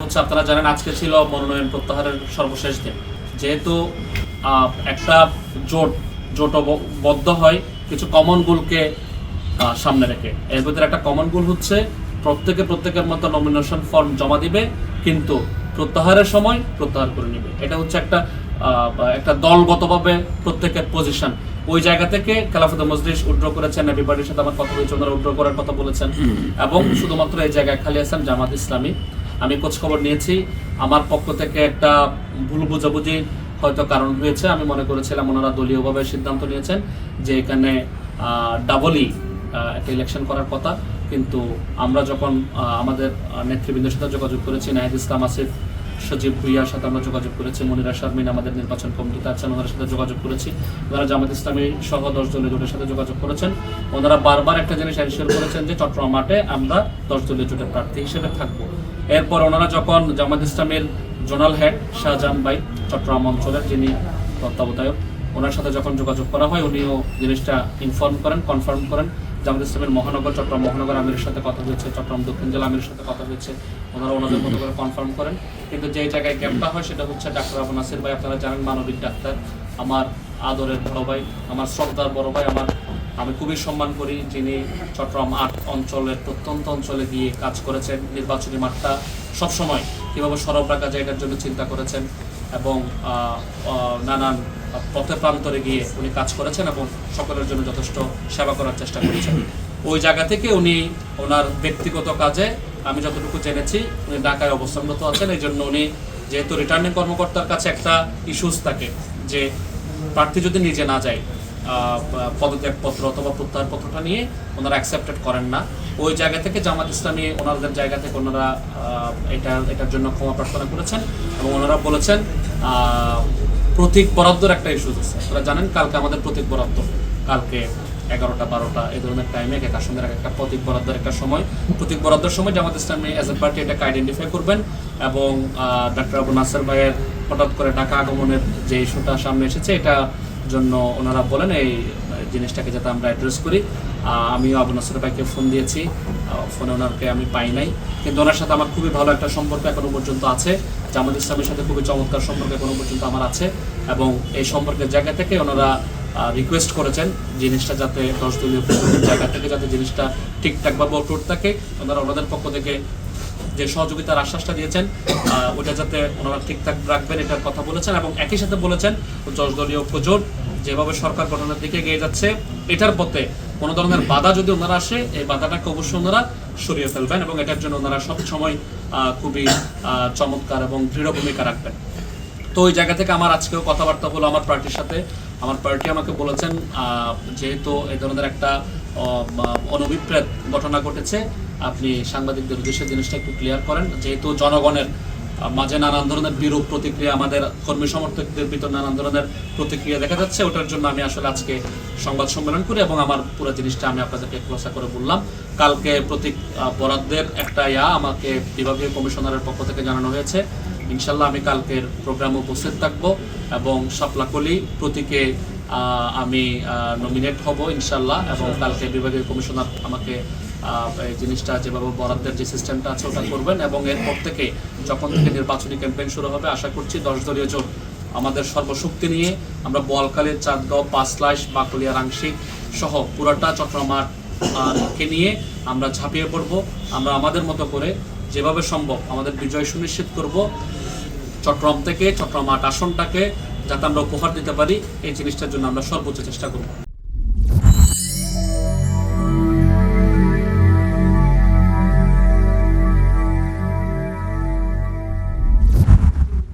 হচ্ছে আপনারা জানেন আজকে ছিল মনোনয়ন প্রত্যাহারের সর্বশেষ দিন। যেহেতু একটা জোটবদ্ধ হয় কিছু কমন গোলকে সামনে রেখে, এর ভিতরে একটা কমন গোল হচ্ছে প্রত্যেকের মতো নমিনেশন ফর্ম জমা দিবে, কিন্তু প্রত্যাহারের সময় প্রত্যাহার করে নেবে। এটা হচ্ছে একটা দলগতভাবে প্রত্যেকের পজিশন। ওই জায়গা থেকে খেলাফত মজলিস উইথড্র করেছেন, এবি পার্টির সাথে আমার কথা হয়েছে, ওনারা উইথড্র করার কথা বলেছেন, এবং শুধুমাত্র এই জায়গায় খালি আছেন জামাত ইসলামী। আমি খোঁজখবর নিয়েছি, আমার পক্ষ থেকে একটা ভুল বোঝাবুঝি হয়তো কারণ হয়েছে। আমি মনে করেছিলাম ওনারা দলীয়ভাবে সিদ্ধান্ত নিয়েছেন যে এখানে ডাবলই একটা ইলেকশন করার কথা, কিন্তু আমরা যখন আমাদের নেতৃবৃন্দের সাথে যোগাযোগ করেছি, নাহিদ ইসলাম আসিফ, সজীব ভুইয়ার সাথে আমরা যোগাযোগ করেছি, মনিরা শারমিন আমাদের নির্বাচন কমিটিতে আছেন, ওনার সাথে যোগাযোগ করেছি, ওনারা জামাত ইসলামী সহ 10 দলীয় জোটের সাথে যোগাযোগ করেছেন। ওনারা বারবার একটা জিনিস এনশিওর করেছেন যে চট্টগ্রাম মাঠে আমরা 10 দলীয় জোটের প্রার্থী হিসেবে থাকবো। এরপর ওনারা যখন জামাত ইসলামের জোনাল হেড শাহজাহান ভাই, চট্টগ্রাম অঞ্চলের যিনি তত্ত্বাবধায়ক, ওনার সাথে যখন যোগাযোগ করা হয়, উনিও জিনিসটা কনফার্ম করেন। জামাত ইসলামের মহানগর, চট্টগ্রাম মহানগর আমিরের সাথে কথা হয়েছে, চট্টগ্রাম দক্ষিণ জেলা আমিরের সাথে কথা হয়েছে, ওনারা ওনাদের মতো করে কনফার্ম করেন। কিন্তু যে জায়গায় গ্যাপটা হয় সেটা হচ্ছে ডাক্তার আবু নাসির ভাই, আপনারা জানেন মানবিক ডাক্তার, আমার আদরের বড় ভাই, আমার শ্রদ্ধার বড় ভাই, আমি খুবই সম্মান করি, যিনি চট্টগ্রাম 8 অঞ্চলের প্রত্যন্ত অঞ্চলে গিয়ে কাজ করেছেন, নির্বাচনী মাঠটা সবসময় কীভাবে সরব রাখা যায় এটার জন্য চিন্তা করেছেন, এবং নানান পথে প্রান্তরে গিয়ে উনি কাজ করেছেন এবং সকলের জন্য যথেষ্ট সেবা করার চেষ্টা করেছেন। ওই জায়গা থেকে উনি ওনার ব্যক্তিগত কাজে, আমি যতটুকু জেনেছি, উনি ঢাকায় অবস্থানরত আছেন। এই জন্য উনি, যেহেতু রিটার্নিং কর্মকর্তার কাছে একটা ইস্যুস থাকে যে প্রার্থী যদি নিজে না যায়, পদত্যাগপত্র অথবা প্রত্যাহারপত্রটা নিয়ে ওনারা অ্যাকসেপ্টেড করেন না। ওই জায়গা থেকে জামাত ইসলামী ওনাদের জায়গা থেকে ওনারা এটার জন্য ক্ষমা প্রার্থনা করেছেন, এবং ওনারা বলেছেন প্রতীক বরাদ্দর একটা ইস্যু আছে। আপনারা জানেন কালকে আমাদের প্রতীক বরাদ্দ, কালকে 11টা 12টা এই ধরনের টাইমে এক আসনের একটা প্রতীক বরাদ্দের একটা সময়, প্রতীক বরাদ্দের সময় Jamaat Islami as a party এটাকে আইডেন্টিফাই করবেন, এবং ডাক্তার আবু নাসের ভাইয়ের হঠাৎ করে ঢাকা আগমনের যে ইস্যুটা সামনে এসেছে, এটা জন্য ওনারা বলেন এই জিনিসটাকে যাতে আমরা অ্যাড্রেস করি। আমিও আবু নাসের ভাইকে ফোন দিয়েছি, ফোনে ওনাকে আমি পাই নাই, কিন্তু ওনার সাথে আমার খুবই ভালো একটা সম্পর্ক এখনো পর্যন্ত আছে, জামাত ইসলামের সাথে খুবই চমৎকার সম্পর্ক এখনো পর্যন্ত আমার আছে, এবং এই সম্পর্কের জায়গা থেকে ওনারা রিকোয়েস্ট করেছেন জিনিসটা যাতে 10 দলীয় জায়গা থেকে যাতে জিনিসটা ঠিকঠাকভাবে অটুট থাকে। ওনারা ওনাদের পক্ষ থেকে যে সহযোগিতার আশ্বাসটা দিয়েছেন, ওটা যাতে ওনারা ঠিকঠাক রাখবেন এটার কথা বলেছেন, এবং একই সাথে বলেছেন 10 দলীয় জোট যেভাবে সরকার গঠনের দিকে এগিয়ে যাচ্ছে, এটার পথে কোনো ধরনের বাধা যদি ওনারা আসে, এই বাধাটাকে অবশ্যই ওনারা সরিয়ে ফেলবেন, এবং এটার জন্য ওনারা সবসময় খুবই চমৎকার এবং দৃঢ় ভূমিকা রাখবেন। তো ওই জায়গা থেকে আমার আজকেও কথাবার্তা হলো আমার পার্টির সাথে। আমার পার্টি আমাকে বলেছেন যেহেতু এই ধরনের একটা অনভিপ্রেত ঘটনা ঘটেছে, আপনি সাংবাদিকদের উদ্দেশ্যে জিনিসটা একটু ক্লিয়ার করেন, যেহেতু জনগণের মাঝে নানান ধরনের বিরূপ প্রতিক্রিয়া, আমাদের কর্মী সমর্থকদের ভিতর নানান ধরনের প্রতিক্রিয়া দেখা যাচ্ছে, ওটার জন্য আমি আসলে আজকে সংবাদ সম্মেলন করি, এবং আমার পুরো জিনিসটা আমি আপনাদেরকে খোলাসা করে বললাম। কালকে প্রতীক বরাদ্দের একটা আমাকে বিভাগীয় কমিশনারের পক্ষ থেকে জানানো হয়েছে। ইনশাল্লাহ আমি কালকের প্রোগ্রামে উপস্থিত থাকবো, এবং শাপলাকলি প্রতীকে আমি নমিনেট হব ইনশাল্লাহ, এবং কালকে বিভাগীয় কমিশনার আমাকে এই জিনিসটা যেভাবে বরাদ্দের যে সিস্টেমটা আছে ওটা করবেন, এবং এরপর থেকে যখন থেকে নির্বাচনী ক্যাম্পেইন শুরু হবে, আশা করছি 10 দলীয় জোট আমাদের সর্বশক্তি নিয়ে আমরা বোয়ালখালীর চাঁদগাঁও, পাঁচলাইশ, বাকলিয়ার আংশিক সহ পুরাটা চট্টগ্রামকে নিয়ে আমরা ঝাঁপিয়ে পড়ব। আমরা আমাদের মতো করে যেভাবে সম্ভব আমাদের বিজয় সুনিশ্চিত করব, চট্টগ্রাম থেকে চট্টগ্রাম 8 আসনটাকে যাতে আমরা উপহার দিতে পারি, এই জিনিসটার জন্য আমরা সর্বোচ্চ চেষ্টা করব।